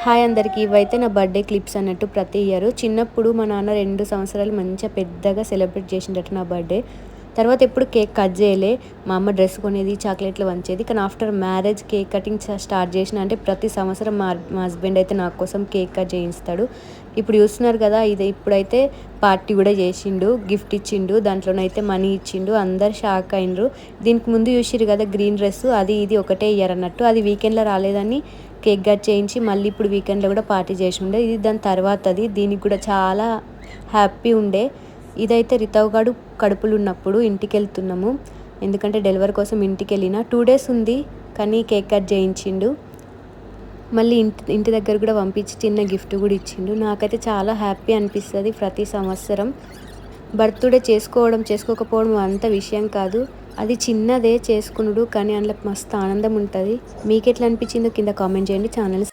Hi అందరికీ, ఇవైతే నా బర్త్డే క్లిప్స్ అన్నట్టు. ప్రతి ఇయర్ చిన్నప్పుడు మా నాన్న 2 సంవత్సరాలు మంచిగా పెద్దగా సెలబ్రేట్ చేసిండట నా బర్త్డే. తర్వాత ఎప్పుడు కేక్ కట్ చేయలే. మా అమ్మ డ్రెస్ కొనేది, చాక్లెట్లు వంచేది. కానీ after marriage cake cutting start చేసిన. అంటే ప్రతి సంవత్సరం మా హస్బెండ్ అయితే నా కోసం కేక్ కట్ చేయిస్తాడు. ఇప్పుడు చూస్తున్నారు కదా, ఇది ఇప్పుడైతే పార్టీ కూడా చేసిండు, గిఫ్ట్ ఇచ్చిండు, దాంట్లోనైతే మనీ ఇచ్చిండు. అందరు షాక్ అయినరు. దీనికి ముందు చూసిరు కదా గ్రీన్ డ్రెస్, అది ఇది ఒకటే ఇయర్ అన్నట్టు. అది వీకెండ్లో రాలేదని కేక్ కట్ చేయించి మళ్ళీ ఇప్పుడు వీకెండ్లో కూడా పార్టీ చేసి ఉండే. ఇది దాని తర్వాతది. దీనికి కూడా చాలా హ్యాపీ ఉండే. ఇదైతే రితవ్ గాడు కడుపులు ఉన్నప్పుడు ఇంటికి వెళ్తున్నాము, ఎందుకంటే డెలివరీ కోసం ఇంటికి వెళ్ళిన 2 days ఉంది. కానీ కేక్ కట్ చేయించిండు. మళ్ళీ ఇంటి దగ్గర కూడా పంపించి చిన్న గిఫ్ట్ కూడా ఇచ్చిండు. నాకైతే చాలా హ్యాపీ అనిపిస్తుంది. ప్రతి సంవత్సరం బర్త్డే చేసుకోకపోవడం అంత విషయం కాదు, అది చిన్నదే చేసుకునుడు, కానీ అందులో మస్తు ఆనందం ఉంటుంది. మీకు ఎట్లా అనిపించిందో కింద కామెంట్ చేయండి. ఛానల్